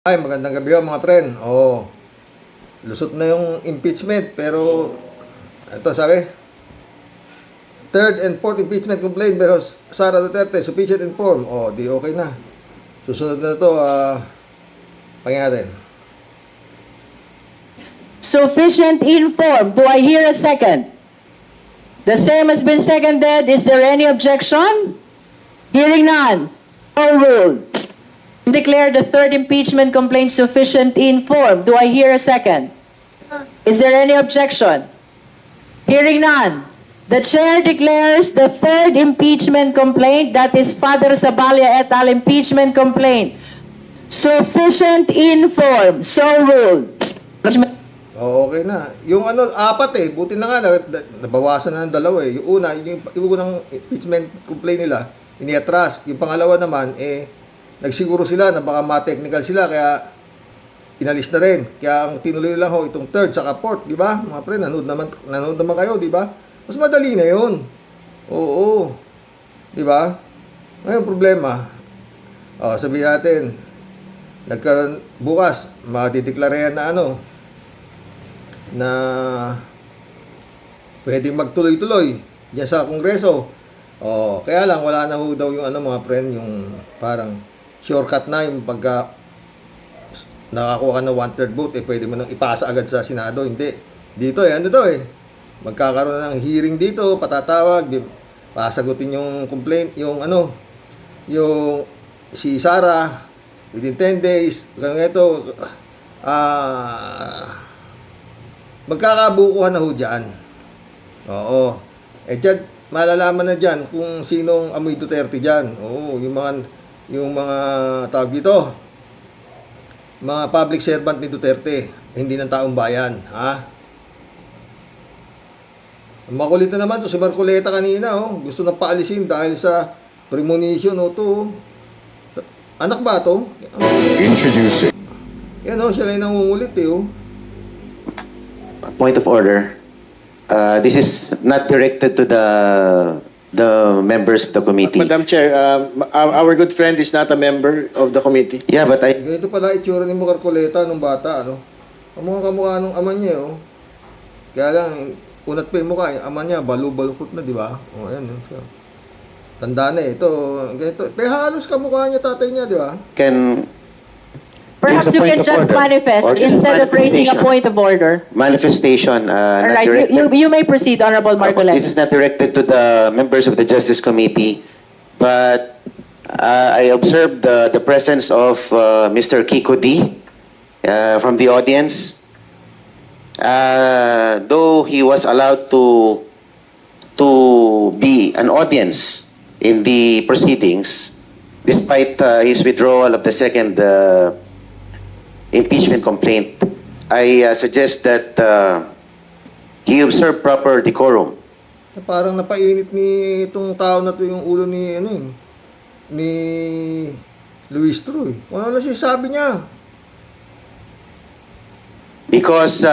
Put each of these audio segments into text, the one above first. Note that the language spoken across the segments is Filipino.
Ay, magandang gabi ho mga friend. Lusot na yung impeachment pero ito sabi, third and fourth impeachment complaint pero Sara Duterte sufficient informed. Di okay na. Susunod na ito, pangyari. Sufficient informed. Do I hear a second? The same has been seconded. Is there any objection? Hearing none. Overruled. Declare the third impeachment complaint sufficient informed. Do I hear a second? Is there any objection? Hearing none. The chair declares the third impeachment complaint, that is Father Zabalia et al. Impeachment complaint, sufficient informed. So ruled. Okay na. Yung apat buti na nga, nabawasan na ng dalawa Yung una, yung unang impeachment complaint nila, iniatras. Yung pangalawa naman, nagsiguro sila na baka ma-technical sila, kaya inalis na rin. Kaya ang tinuloy lang itong third sa fourth, di ba? Mga pre, nanood naman kayo, di ba? Mas madali na yun. Oo. Di ba? Ngayon, problema. Sabihin natin, bukas, madideklarayan na na pwedeng magtuloy-tuloy diyan sa Kongreso. Kaya lang, wala na daw yung mga friend, yung parang shortcut na yung pagka nakakuha ka ng 1/3 vote, pwede mo nang ipasa agad sa Senado. Hindi. Dito magkakaroon na ng hearing dito, patatawag, pasagutin yung complaint, yung si Sara, within 10 days, ganun ito, magkakabukuhan na ho dyan. Dyan, malalaman na dyan kung sinong amoy Duterte dyan. Yung mga tawag dito, mga public servant ni Duterte, hindi ng taong bayan, ha? Makulit na naman to si Marcoleta kanina, gusto na paalisin dahil sa premonition, to. Anak ba to? Introducing. Yan, siya lang nangungulit, Point of order. This is not directed to the members of the committee. Madam Chair, our good friend is not a member of the committee. Yeah, but Ganito pala itsura ni Marcoleta nung bata, kamukha nung ama niya, Kaya lang, unat pa yung mukha, ama niya, balu-balukot na, di ba? Ayan, siya. Tanda na ito, ganito. Pero halos kamukha niya, tatay niya, di ba? Perhaps you can just manifest instead of raising a point of order. manifestation. All right, you may proceed, Honorable Marcoleta. This is not directed to the members of the Justice Committee, but I observed the presence of Mr. Kiko D from the audience. Though he was allowed to be an audience in the proceedings, despite his withdrawal of the second impeachment complaint, I suggest that he observe proper decorum. Parang napainit ni itong tao na to yung ulo ni ni Luis Troy. Ano lang sabi niya? Because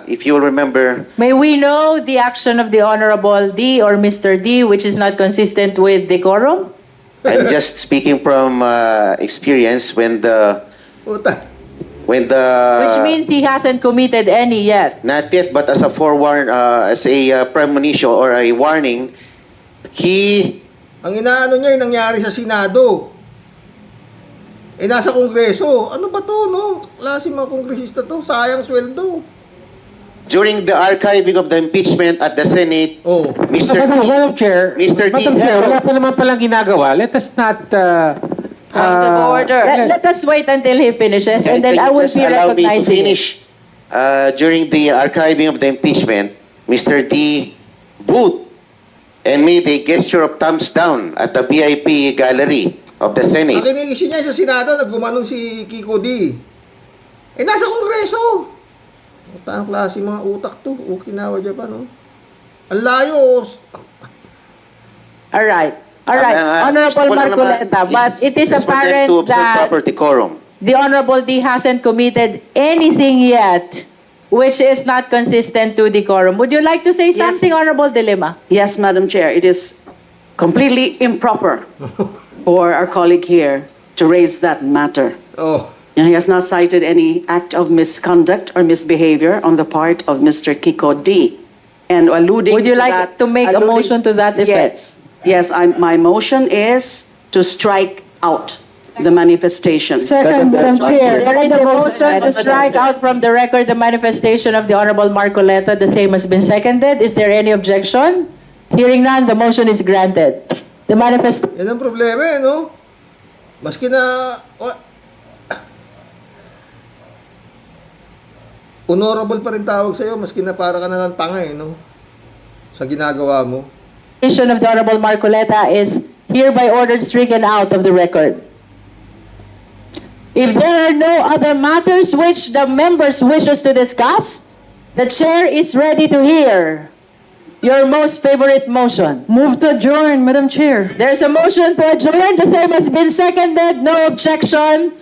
if you remember, May we know the action of the Honorable D or Mr. D, which is not consistent with decorum? I'm just speaking from experience when Puta. Which means he hasn't committed any yet. not yet, but as a forewarn, as a premonition or a warning, he Ang inaano niya yung nangyari sa Senado. Nasa Kongreso. Ano ba to, Klase mga kongresista to. Sayang sweldo. during the archiving of the impeachment at the Senate, Mr. Madam Chair, Mr. Madam T. Chair, wala pa naman palang ginagawa. Let us not... Point of order. Let us wait until he finishes, and then I will be allow me to recognizing it. finish. During the archiving of the impeachment, Mr. D. booed and made a gesture of thumbs down at the VIP gallery of the Senate. Nakinig niya sa Senado, naggumanon si Kiko D. Nasa Kongreso. Ang klase mga utak to. Okinawa Japan, Ang layo. All right. Honorable Marcoleta, but it is apparent to observe that proper decorum. the Honorable D hasn't committed anything yet which is not consistent to decorum. Would you like to say something, Honorable Dilima? Yes, Madam Chair, it is completely improper for our colleague here to raise that matter. And he has not cited any act of misconduct or misbehavior on the part of Mr. Kiko D. And alluding Would you to like that, to make a alluding- motion to that effect? Yes, my motion is to strike out the manifestation. Second, Madam Chair. There is a motion to strike out from the record the manifestation of the Honorable Marcoleta. The same has been seconded. Is there any objection? Hearing none, the motion is granted. The manifest. Yan ang problema eh, no? Maski na... honorable pa rin tawag sa'yo, maski na para ka na lang tanga eh, no? Sa ginagawa mo. Of the Honorable Marcoleta is hereby ordered stricken out of the record. If there are no other matters which the members wishes to discuss, the chair is ready to hear your most favorite motion. Move to adjourn, Madam Chair. There's a motion to adjourn. The same has been seconded. No objection.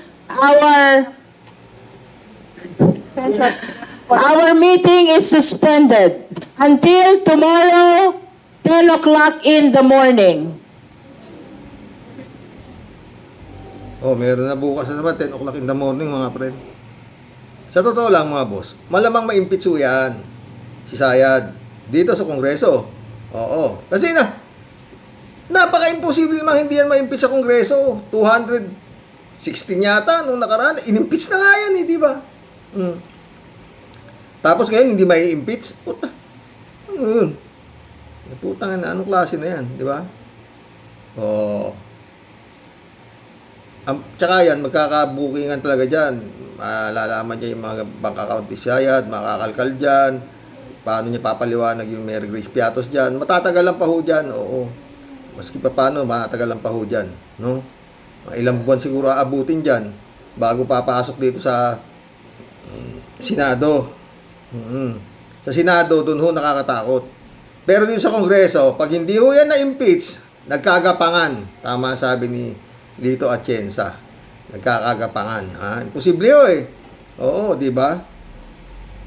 Our meeting is suspended until tomorrow, 10 o'clock in the morning. Oh, meron na bukas na naman, 10 o'clock in the morning, mga friend. Sa totoo lang, mga boss, malamang ma-impeach yan, si Sayad, dito sa Kongreso. Oo. Kasi napaka-imposible naman hindi yan ma-impeach sa Kongreso. 216 yata nung nakaraan. In-impeach na nga yan, di ba? Tapos ngayon, hindi may impeach. Puta. Ano yun? Putang na, anong klase na yan, di ba? Oo. Tsaka yan, magkakabukingan talaga dyan. Malalaman niya yung mga bank account ni Sayad, makakalkal dyan. Paano niya papaliwanag yung Mary Grace Piatos dyan. Matatagalan pa ho dyan, oo. Maski pa paano, matatagalan pa ho dyan. No? Mga ilang buwan siguro aabutin dyan bago papasok dito sa Senado. Sa Senado, dun ho nakakatakot. Pero dito sa Kongreso, pag hindi ho yan na-impeach, nagkagapangan. Tama sabi ni Lito Atienza. Nagkakagapangan. Ha? Imposible ho eh. Oo, di ba?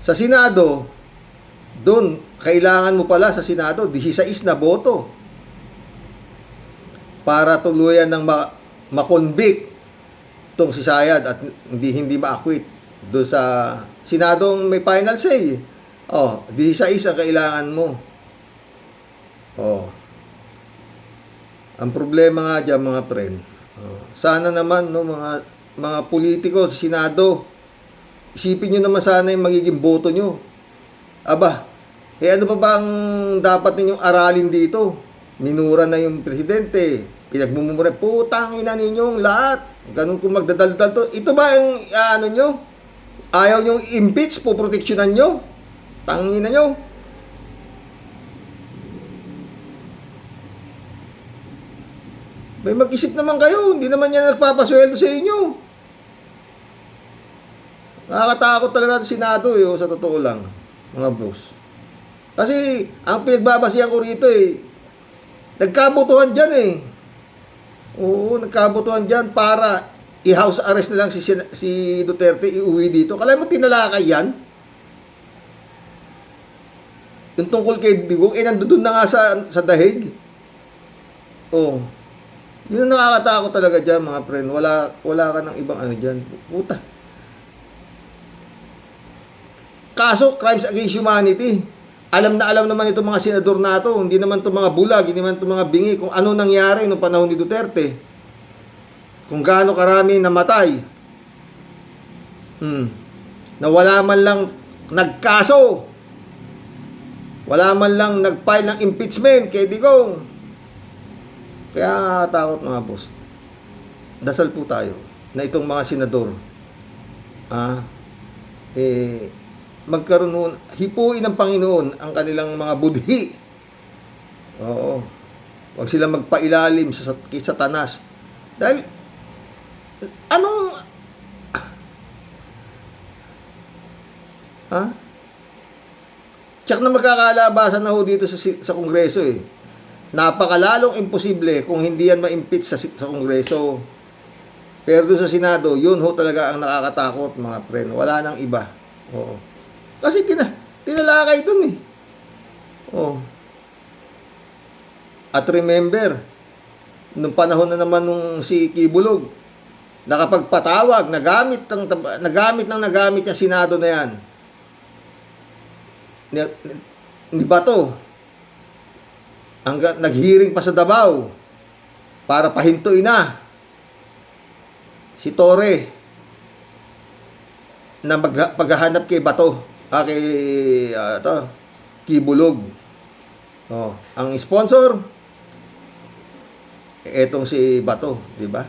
Sa Senado, doon, kailangan mo pala sa Senado, 16 na boto para tuluyan ng makonvict tong si Sayad at hindi ma-acquit doon sa Senadong may final say. Oh, 16 ang kailangan mo. Oh. Ang problema nga dyan, mga friend, sana naman no mga politiko sa Senado, isipin niyo naman sana yung magiging boto niyo. Aba, ano pa ba ang dapat ninyong aralin dito? Minura na yung presidente, pinagmumura, putang ina ninyong lahat. Ganun kung magdadaldal to. Ito ba ang ano nyo? Ayaw nyong impeach, poproteksyonan nyo? Tangina nyo. May mag-isip naman kayo, hindi naman yan nagpapasweldo sa inyo. Nakakatakot talaga sa Senado sa totoo lang, mga boss. Kasi, ang pinagbabasihan ko rito nagkabotohan dyan Oo, nagkabotohan dyan para i-house arrest na lang si Duterte, iuwi dito. Kala mo tinalakay yan? Yung tungkol kay Digong, nandun na nga sa dahig. Oo. Yun ang nakakatakot talaga dyan, mga friend. Wala ka ng ibang ano dyan. Puta. Kaso, crimes against humanity. Alam naman itong mga senador na ito. Hindi naman itong mga bulag, hindi naman itong mga bingi. Kung ano nangyari noong panahon ni Duterte. Kung gaano karami namatay. Na wala man lang nagkaso. Wala man lang nag-file ng impeachment kay Digong. Kaya takot mga boss. Dasal po tayo na itong mga senador magkaroon, hipuin ng Panginoon ang kanilang mga budhi. Oo. Huwag silang magpailalim sa Satanas. Dahil, Tsak na magkakalabasan na ho dito sa Kongreso Napakalalong imposible kung hindi yan ma-impeach sa Kongreso. Pero doon sa Senado, yun ho talaga ang nakakatakot, mga friend. Wala nang iba. Oo. Kasi tinalakay dun Oo. At remember, nung panahon na naman nung si Kibulog, nakapagpatawag, nagamit niya Senado na yan. Ni Bato, hanggang nag-hearing pa sa Davao para pahintuin na si Torre na paghahanap kay Bato, Kibulog. Oh, ang sponsor etong si Bato, di ba?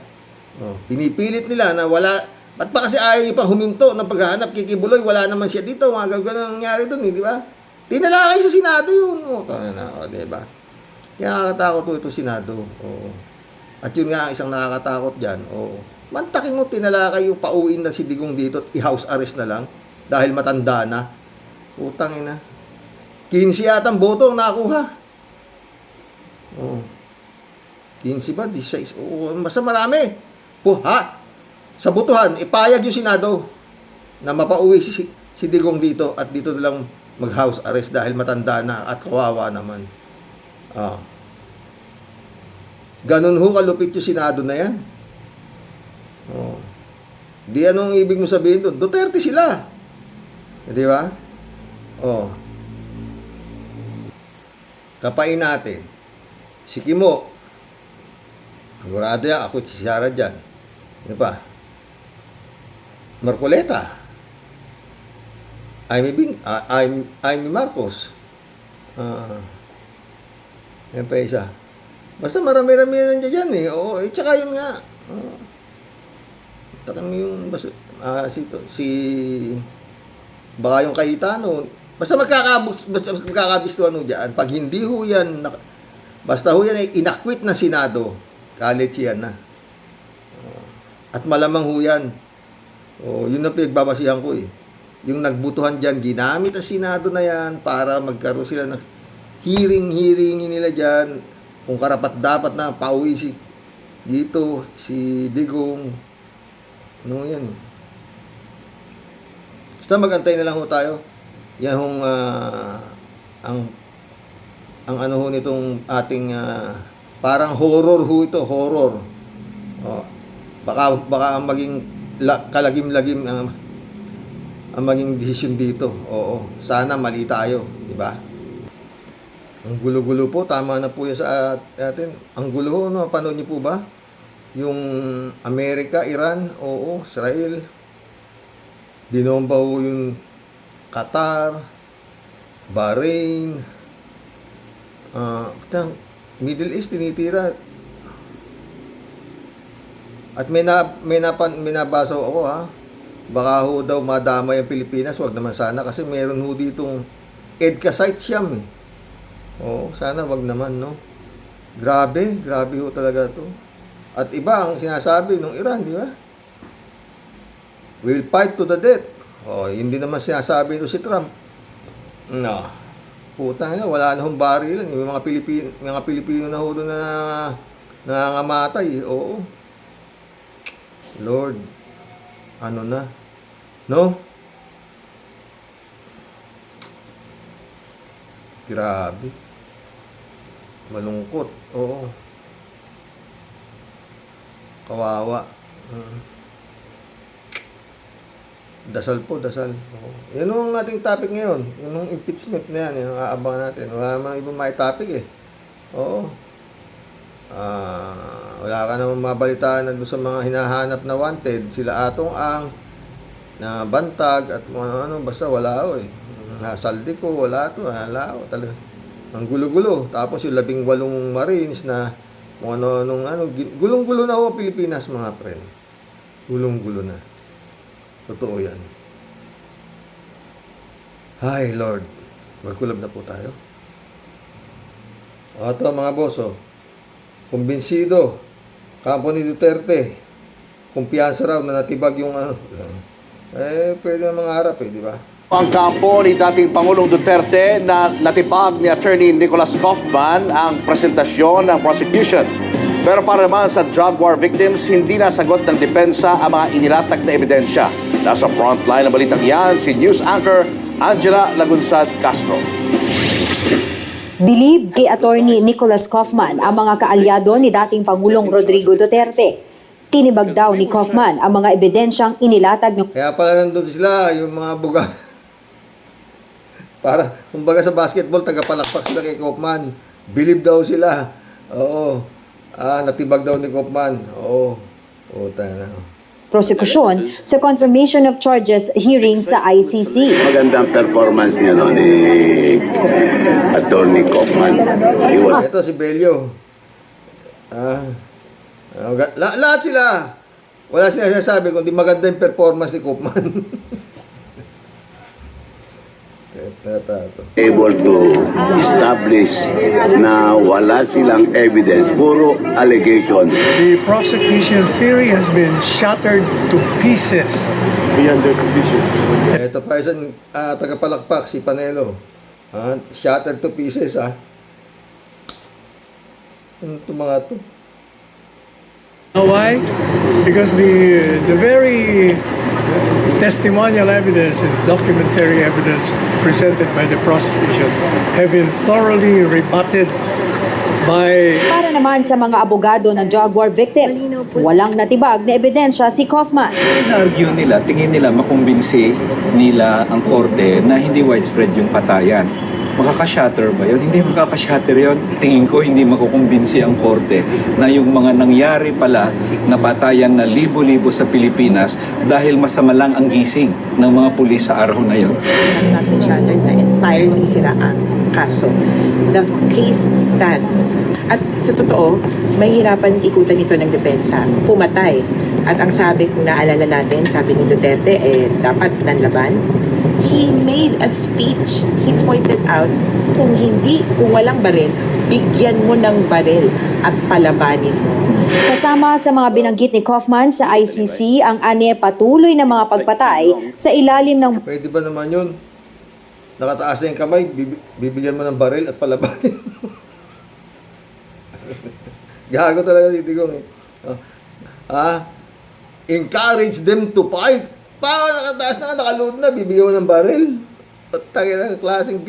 Oh, pinipilit nila na wala, ba't pa kasi ayaw niyo pa huminto ng paghahanap kay Kibuloy, wala naman siya dito, mga ganun nangyari doon, di ba? Tinalakay sa Senado yun, di ba? Kaya nakakatakot po ito Senado. Oo. At yun nga, isang nakakatakot dyan. Oo. Mantakin mo, tinalakay yung pauwiin na si Digong dito at i-house arrest na lang dahil matanda na. Utang ina. 15 yatang boto ang nakuha. Oo. 15 ba? 16? Oo. Basta marami. Sa butuhan, ipayag yung Senado na mapauwi si Digong dito at dito na lang mag-house arrest dahil matanda na at kawawa naman. Ganun ho kalupit yung Senado na yan. Di anong ibig mo sabihin doon? Duterte sila. Di ba? Kapain natin. Si Kimo. Sigurado yan. Ako si Sara dyan. Di ba? Marcoleta. Amy Marcos. Yan pa isa. Basta marami-rami na dyan eh. Oo, tsaka yun nga. Takang yung baka yung Cayetano. Basta magkakabistuhan ho dyan. Pag hindi ho yan, basta ho yan ay inakwit na Senado, college yan na. At malamang ho yan. Yun na pinagbabasihan ko eh. Yung nagbutuhan dyan, ginamit ang Senado na yan para magkaroon sila ng hearing nila dyan kung karapat dapat na pauwi si Digong. Ano yan? Basta magantay na lang ho tayo. Yan hong ang ano ho nitong ating parang horror ho ito, horror. Baka ang maging kalagim-lagim ang maging desisyon dito. Oo, sana mali tayo, di ba? Ang gulo-gulo po, tama na po yan sa atin. Ang gulo ho, no? Panood niyo po ba? Yung Amerika, Iran, Israel. Binomba ho yung Qatar, Bahrain, Middle East, tinitira. At may nabasa ako baka ho daw madamay ang Pilipinas, wag naman sana kasi meron ho ditong EDCA site siyam eh. Sana wag naman, no? Grabe ho talaga to. At iba ang sinasabi ng Iran, di ba? We'll fight to the death. Hindi naman sinasabi ito si Trump. No. Puta nga, wala na hong barilan. Yung mga Pilipino na ho doon na nangangamatay. Oo. Lord, ano na? No? Grabe. Malungkot. Oo. Kawawa. Dasal po, dasal. Oo. Yan ang ating topic ngayon. Yan ang impeachment na yan. Yan ang aabangan natin. Wala naman ibang may topic eh. Oo. Wala ka naman mabalitaan na doon sa mga hinahanap na wanted. Sila Atong Ang, na Bantag, at ano, basta wala ho eh. Nasaldi ko, wala to. Wala ho talaga. Ang gulo-gulo. Tapos yung 18 Marines na gulong-gulo na ho Pilipinas, mga friend. Gulong-gulo na. Totoo yan. Hi, Lord. Magkulab na po tayo. Ito, mga boss, kumbinsido. Kampo ni Duterte. Kumpiyansa raw na natibag yung pwede na mga harap di ba? Ang kampo ni dating Pangulong Duterte na natipag ni Attorney Nicholas Kaufman ang presentasyon ng prosecution. Pero para naman sa drug war victims, hindi nasagot ng depensa ang mga inilatag na ebidensya. Nasa frontline ng balitang yan, si news anchor Angela Lagunsad Castro. Bilib kay Attorney Nicholas Kaufman ang mga kaalyado ni dating Pangulong Rodrigo Duterte. Tinibag daw ni Kaufman ang mga ebidensyang inilatag ng Kaya pala nandun sila, yung mga buga. Para, kumbaga sa basketball, tagapalakpak sila kay Kaufman. Believe daw sila. Oo. Natibag daw ni Kaufman. Oo. Oo, tayo na. prosekusyon sa confirmation of charges hearing sa ICC. Magandang performance niya no, ni Attorney Kaufman. Ito si Belio. Lahat sila. Wala sila sinasabi kundi maganda yung performance ni Kaufman. Able to establish na wala silang evidence, puro allegation. The prosecution theory has been shattered to pieces. Beyond their condition. Ito pa isang tagapalakpak, si Panelo. Shattered to pieces, ha. Ito mga to. Know why? Because the very testimonial evidence and documentary evidence presented by the prosecution have been thoroughly rebutted by... Para naman sa mga abogado ng drug war victims, walang natibag na ebidensya si Kaufman. Na-argue nila, tingin nila makumbinsi nila ang korte na hindi widespread yung patayan. Makaka-shatter ba yun? Hindi makaka-shatter yun. Tingin ko hindi makukumbinsi ang korte na yung mga nangyari pala na patayan na libo-libo sa Pilipinas dahil masama lang ang gising ng mga pulis sa araw na yun. Has not been shattered na entirely sira ang kaso. The case stands. At sa totoo, mahirapan ikutan ito ng depensa. Pumatay. At ang sabi, kung naalala natin, sabi ni Duterte, dapat nanlaban. He made a speech. He pointed out, kung walang baril, bigyan mo ng baril at palabanin mo. Kasama sa mga binanggit ni Kaufman sa ICC ang patuloy na mga pagpatay sa ilalim ng... Pwede ba naman yun? Nakataas na yung kamay, bibigyan mo ng baril at palabanin. Gago talaga si Tigong eh. Encourage them to fight. Paano nakataas na, nakaload na, bibigyan mo ng baril. Patagin na, klaseng...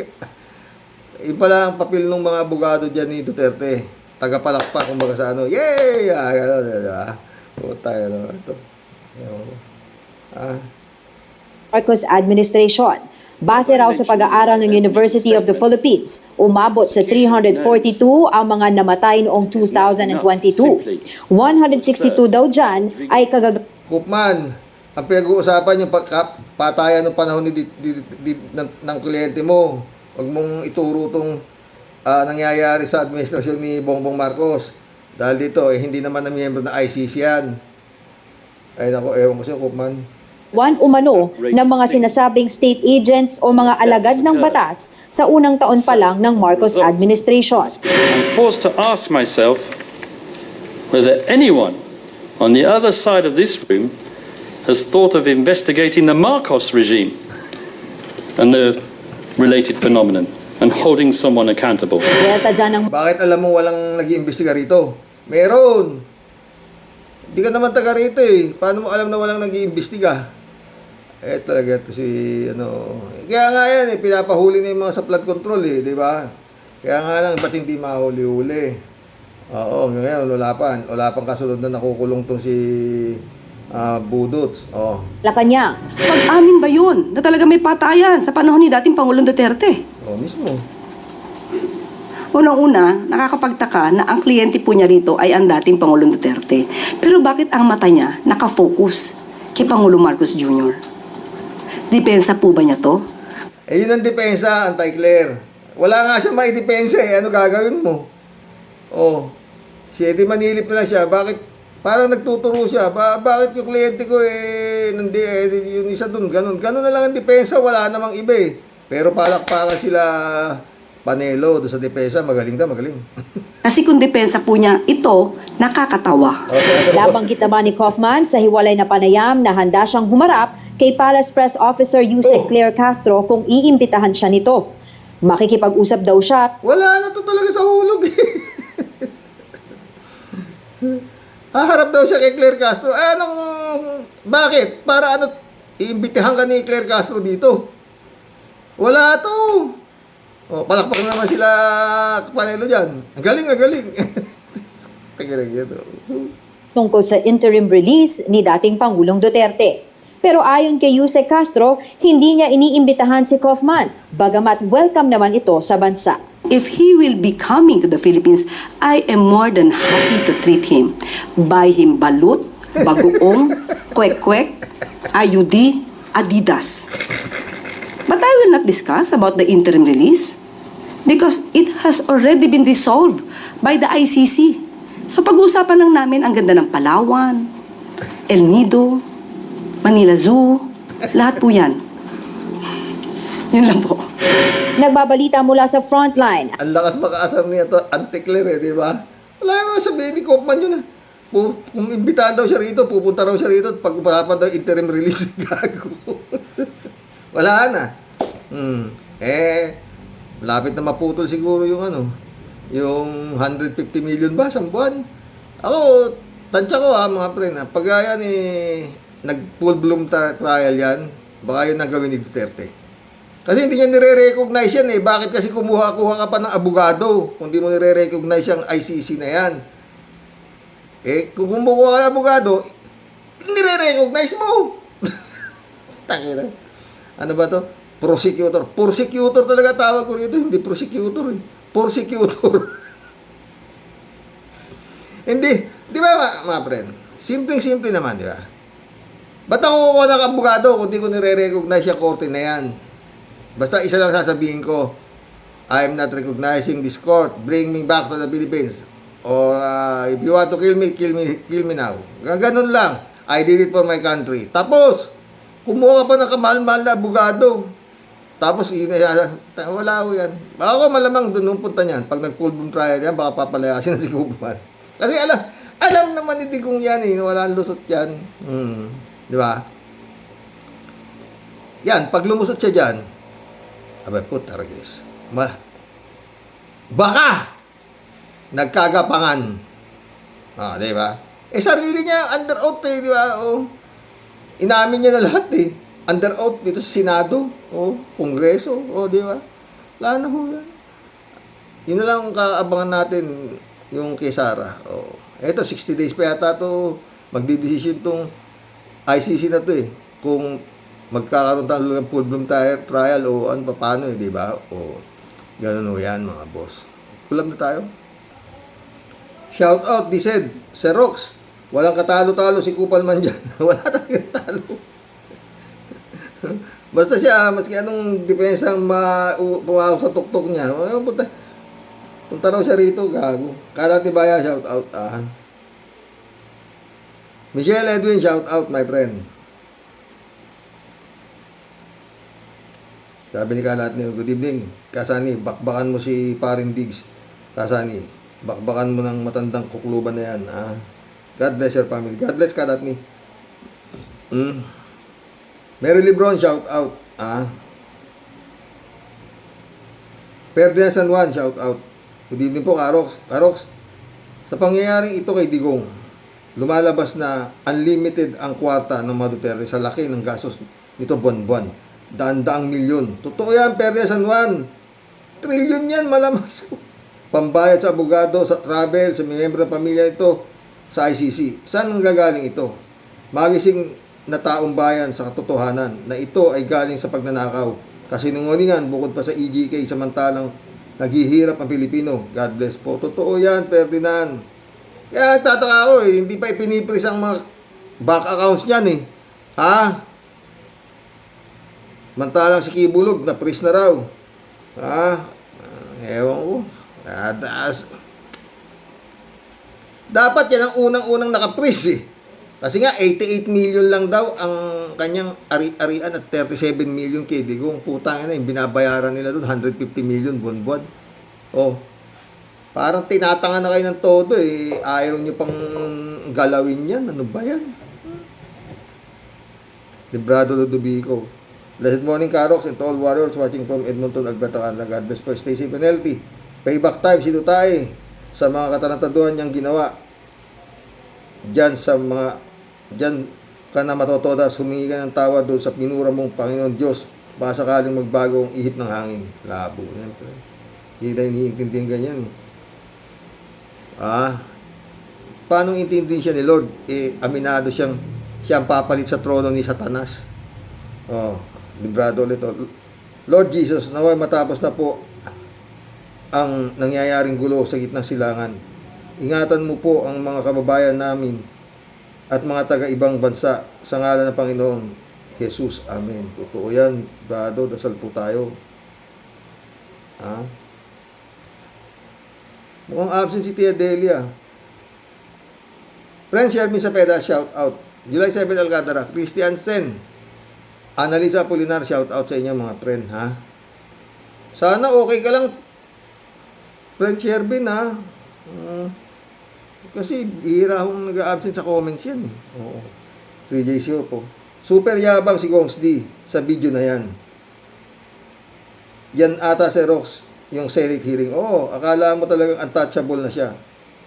Iba lang ang papel ng mga abogado dyan ni Duterte. Tagapalakpak, kumbaga sa ano, yay! Tayo na ito. Marcos administration. Base raw sa pag-aaral ng University of the Philippines, umabot sa 342 ang mga namatay noong 2022. 162 daw dyan ay Kaufman, ang pinag-uusapan yung patayan ng panahon ng kliyente mo. Huwag mong ituro itong nangyayari sa administrasyon ni Bongbong Marcos. Dahil dito, hindi naman na miyembro ng ICC yan. Ay nako, ewan ko siya, Kaufman. Umano ng mga sinasabing state agents o mga alagad ng batas sa unang taon pa lang ng Marcos administration. I'm forced to ask myself whether anyone on the other side of this room has thought of investigating the Marcos regime and the related phenomenon and holding someone accountable. Bakit alam mo walang nag-iimbestiga rito? Meron! Hindi ka naman taga rito eh. Paano mo alam na walang nag-iimbestiga? Talaga ito si, Kaya nga yan eh, pinapahuli na yung mga sa flood control eh, di ba? Kaya nga lang, ba't hindi mahuli-huli? Oo, ngayon, wala pang kasunod na nakukulong tong si Budots. Lakanyang. Pag-amin ba yun na talaga may patayan sa panahon ni dating Pangulong Duterte? Mismo. Unang-una, nakakapagtaka na ang kliyente po niya rito ay ang dating Pangulong Duterte. Pero bakit ang mata niya nakafocus kay Pangulong Marcos Jr.? Depensa po ba niya to? Yun ang depensa, anti-Claire. Wala nga siya maidepensa eh. Ano gagawin mo? Si Eddie Manilip na lang siya. Bakit? Parang nagtuturo siya. Bakit yung kliyente ko yung isa dun, ganun. Ganun na lang ang depensa, wala namang iba eh. Pero palakpakan sila Panelo doon sa depensa, magaling. Kasi kung depensa po niya, ito nakakatawa. Nabanggit naman ni Kaufman sa hiwalay na panayam na handa siyang humarap kay Palace Press Officer Yusek Claire Castro kung iimbitahan siya nito. Makikipag-usap daw siya. Wala na to talaga sa hulog eh. Haharap daw siya kay Claire Castro. Bakit? Para iimbitahan ka ni Claire Castro dito? Wala to. Palakpak na naman sila Panelo dyan. Ang galing. Pagkirag yan. tungkol sa interim release ni dating Pangulong Duterte. Pero ayon kay Yusek Castro, hindi niya iniimbitahan si Kaufman, bagamat welcome naman ito sa bansa. If he will be coming to the Philippines, I am more than happy to treat him. Buy him balut, bagoong, kwek-kwek, ayudi, Adidas. But I will not discuss about the interim release because it has already been resolved by the ICC. So pag-uusapan lang namin ang ganda ng Palawan, El Nido, Manila Zoo, lahat po yan. Yun lang po. Nagbabalita mula sa frontline. Ang lakas makaasar niya to, anti-clear di ba? Wala naman sabihin ni Kaufman yun Kung imbitahan daw siya rito, pupunta raw siya rito at pag-upapan daw interim release, gago. Wala na. Lapit na maputol siguro yung yung 150 million ba, isang buwan. Ako, tansya ko mga pre, pag yan nag-full bloom trial yan, baka yun nagawin ni Duterte. Kasi hindi niya nire-recognize yan Bakit kasi kuha ka pa ng abogado kung di mo nire-recognize yung ICC na yan? Kung kumukuha ka ng abogado, nire-recognize mo. Takina. Ano ba to? Prosecutor. Prosecutor talaga tawag ko rito. Hindi prosecutor Prosecutor. Hindi. Di ba mga friend? Simpleng-simple naman, di ba? Ba't ako kukuha ng abogado kung di ko nire-recognize yung korte na yan? Basta isa lang sasabihin ko, I am not recognizing this court. Bring me back to the Philippines. Or if you want to kill me now. Ganun lang. I did it for my country. Tapos, kumuha ka pa ng kamahal-mahal na abogado. Tapos, wala ko yan. Baka ko malamang doon nung punta niyan. Pag nag-full bloom trial yan, baka papalayasin na si Kaufman. Kasi alam naman ni Digong yan Walang lusot yan. Di ba? Yan, pag lumusot siya dyan, abay po, taragis. Baka! Nagkagapangan. Di ba? Sarili niya, under oath di ba? Inamin niya na lahat Under oath dito sa Senado, Kongreso, di ba? Wala na ho yan. Yun na lang kaabangan natin yung kay Sara. Eto, 60 days pa yata to magdidesisyon tong ICC na to kung magkakaroon tayo ng full bloom trial o ano pa paano di ba? Ganun ho yan mga boss. Kulam na tayo. Shout out, they said, Sir Rox, walang katalo-talo si Kupalman dyan. Wala talagang talo. Basta siya, maski anong depensang pumawak sa tuktok niya, punta raw siya rito, gago. Kalat ni Baya, shout out. Michelle Edwin, shout out, my friend. Sabi ni Kalat ni, good evening, Kasani, bakbakan mo si Parin Diggs. Kasani, bakbakan mo ng matandang kukluban na yan. God bless your family. God bless Kalat ni. Mary Lebron, shout out. Ferdinand San Juan, shout out. Good evening po, Karox. Karox, sa pangyayaring ito kay Digong, lumalabas na unlimited ang kwarta ng mga Duterte sa laki ng gastos nito buwan-buwan. Daan-daang milyon. Totoo yan, Ferdinand San Juan. Trilyon yan, malamang. Pambayad sa abogado, sa travel, sa miyembro ng pamilya ito, sa ICC. Saan ang gagaling ito? Magising na taong bayan sa katotohanan na ito ay galing sa pagnanakaw. Kasinungalingan bukod pa sa EJK samantalang naghihirap ang Pilipino. God bless po. Totoo yan, Ferdinand. Kaya tataka ako hindi pa ipinipris ang mga bank accounts niyan Mantalang si Kibulog na pris na raw. Ewan ko. Dapat yan ang unang-unang nakapris Kasi nga 88 million lang daw ang kanyang ari-arian at 37 million kay Digong. Putang ina, yung binabayaran nila doon 150 million buwan-buwan. Parang tinatanga na kayo ng todo Ayaw nyo pang galawin yan. Ano ba yan? Librado Ludovico. Blessed morning, Karox, and to all warriors watching from Edmonton, Alberta, Canada. God bless po. Stay safe and healthy. Payback time, si Dutay, sa mga katarantaduhan niyang ginawa. Diyan ka na matotodas, humingi ka ng tawa doon sa pinura mong Panginoon Diyos. Baka sakaling magbago ang ihip ng hangin. Labo. Hindi tayo iniintindihan ganyan paano intindihin siya ni Lord? Aminado siyang papalit sa trono ni Satanas. Librado ulit. Lord Jesus, naway matapos na po ang nangyayaring gulo sa gitnang silangan. Ingatan mo po ang mga kababayan namin at mga taga-ibang bansa sa ngalan ng Panginoon Jesus. Amen. Totoo yan, brado. Dasal po tayo. Mukhang absent si Tia Delia. Friends, share me sa peda, shout out. July 7, Alcantara. Christian Sen. Annalisa Polinar, shout out sa inyo mga friend, ha? Sana okay ka lang, friend Shervin, ha? Kasi bihira akong nag-absent sa comments yan, eh. Oo. 3JCO po. Super yabang si Gongs D sa video na yan. Yan ata si Rox, yung Senate hearing. Oo, akala mo talagang untouchable na siya.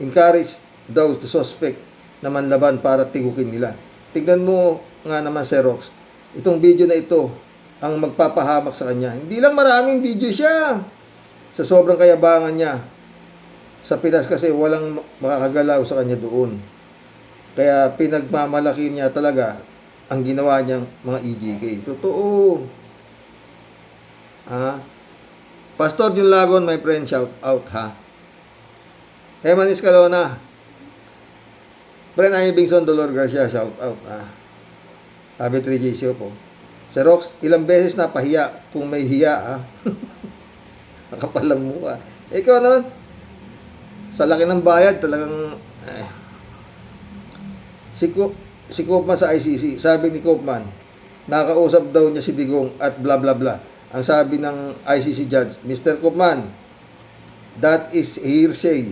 Encourage daw to suspect na manlaban para tigukin nila. Tignan mo nga naman si Rox. Itong video na ito ang magpapahamak sa kanya. Hindi lang maraming video siya. Sa sobrang kayabangan niya. Sa Pinas kasi walang makakagalaw sa kanya doon. Kaya pinagmamalaki niya talaga ang ginawa niyang mga EJK. Totoo. Pastor Jun Lagon, my friend, shout out, ha. Eman Escalona. Friend Amy Bingson Dolor Garcia, shout out, ha. Sabi 3JCO po. Si Rox, ilang beses na pahiya kung may hiya, ha. Nakapalang mukha. Ikaw naman, sa laki ng bayad, talagang, si Koopman sa ICC, sabi ni Koopman, nakausap daw niya si Digong at bla bla bla. Ang sabi ng ICC judge, Mr. Koopman, that is hearsay.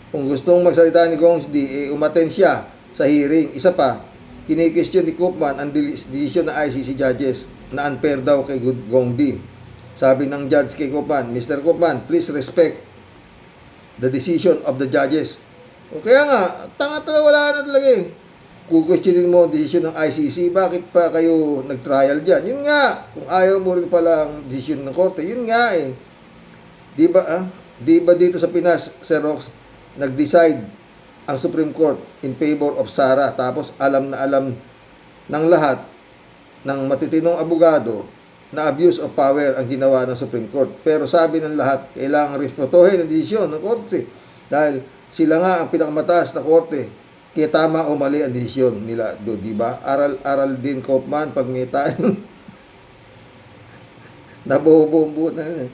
Kung gustong magsalita ni Gong D, umaten siya sa hearing. Isa pa, kini-question ni Koopman ang desisyon ng ICC judges na unfair daw kay Gong D. Sabi ng judge kay Koopman, Mr. Koopman, please respect the decision of the judges. O kaya nga, tanga talaga, wala na talaga eh. Kukwestiyonin mo ang desisyon ng ICC, bakit pa kayo nag-trial dyan? Yun nga, kung ayaw mo rin pala ang desisyon ng korte, yun nga eh. Di ba dito sa Pinas, Sir Rox, nag-decide ang Supreme Court in favor of Sara, tapos alam na alam ng lahat ng matitinong abogado na abuse of power ang ginawa ng Supreme Court. Pero sabi ng lahat, kailangan respetuhin ang desisyon ng korte dahil sila nga ang pinakamataas na korte. Kaya tama o mali ang desisyon nila, di ba? Aral din Koopman pag may tayong nabuhubumbu na yun.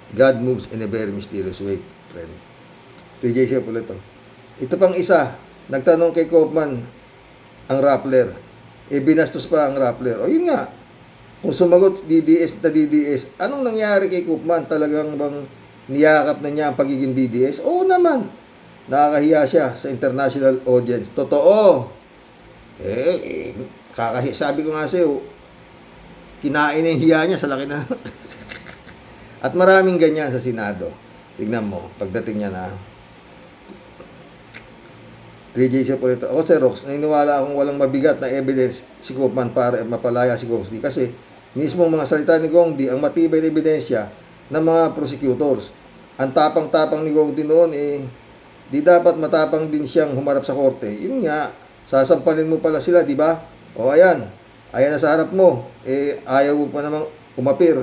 God moves in a very mysterious way, friend. 3JC ulit to. Ito pang isa, nagtanong kay Koopman ang Rappler. Binastos pa ang Rappler. O yun nga, kung sumagot DDS na DDS, anong nangyari kay Koopman? Talagang bang niyakap na niya ang pagiging DDS? Oo naman. Nakakahiya siya sa international audience. Totoo. Kakahiya. Sabi ko nga sa'yo, kinain na yung hiya niya sa laki na. At maraming ganyan sa Senado. Tignan mo, pagdating niya na 3JC po ito. Ako, Sir Rox, naniniwala akong walang mabigat na evidence si Koopman para mapalaya si Gong D. Kasi mismo mga salita ni Gong D ang matibay na ebidensya ng mga prosecutors. Ang tapang-tapang ni Gong D noon di dapat matapang din siyang humarap sa korte. Yun nga, sasampalin mo pala sila, di ba? O ayan na sa harap mo. Ayaw mo pa namang umapir.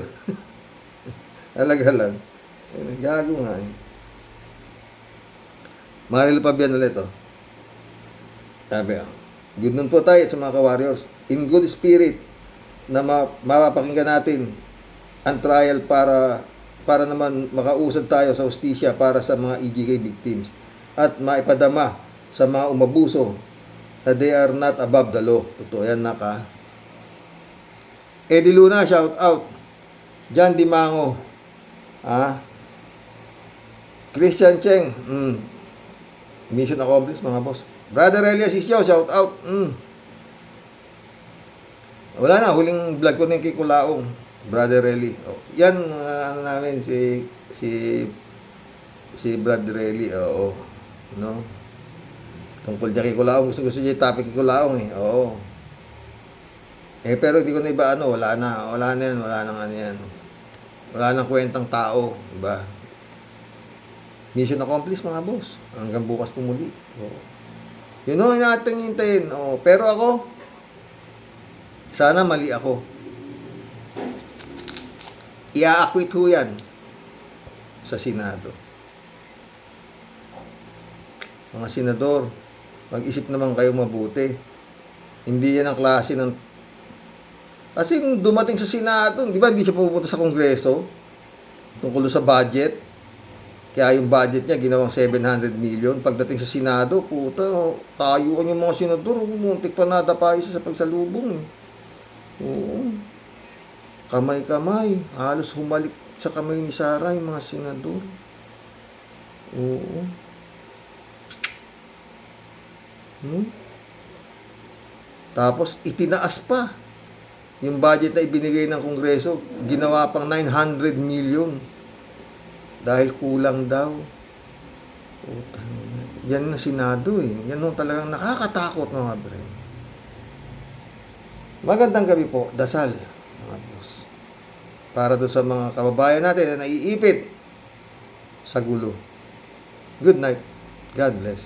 Talaga lang. Gago nga eh. Maril Pabian ulit oh. Sabi good nun po tayo sa mga ka-warriors. In good spirit na mapapakinggan natin ang trial para naman makausad tayo sa hustisya para sa mga EJK victims at maipadama sa mga umabuso na they are not above the law. Totoo yan, naka. Eddie Luna, shout out. Jan Dimango. Christian Cheng. Mission accomplished, mga boss. Brother Elias Isyo, shout out. Wala na, huling vlog ko na yung kay Kulaong. Brother Eli. Yan, ano namin, si Brother Eli. Oo. No? Tungkol niya kay Kulaong. Gusto niya yung topic kay Kulaong eh. Oo. Pero hindi ko na iba wala na yan, wala nang ano yan. Wala nang kwentang tao, diba? Mission accomplished, mga boss. Hanggang bukas pumuli. Oo. Yun ang natin hintayin. Oo. Pero ako, sana mali ako. I-acquit ho yan sa Senado. Mga senador, mag-isip naman kayo mabuti. Hindi yan ang klase ng... Kasi nung dumating sa Senado, di ba hindi siya pupunta sa Kongreso tungkol sa budget? Kaya yung budget niya ginawang 700 million. Pagdating sa Senado, puta, tayuan yung mga senador. Muntik pa nadapa isa sa pagsalubong. Oo. Kamay-kamay. Halos humalik sa kamay ni Sara yung mga senador. Oo. Tapos itinaas pa yung budget na ibinigay ng Kongreso, ginawa pang 900 million dahil kulang daw. Yan na Senado eh. Yan nung talagang nakakatakot, mga bre. Magandang gabi po, dasal mga boss, para doon sa mga kababayan natin na naiipit sa gulo. Good night. God bless.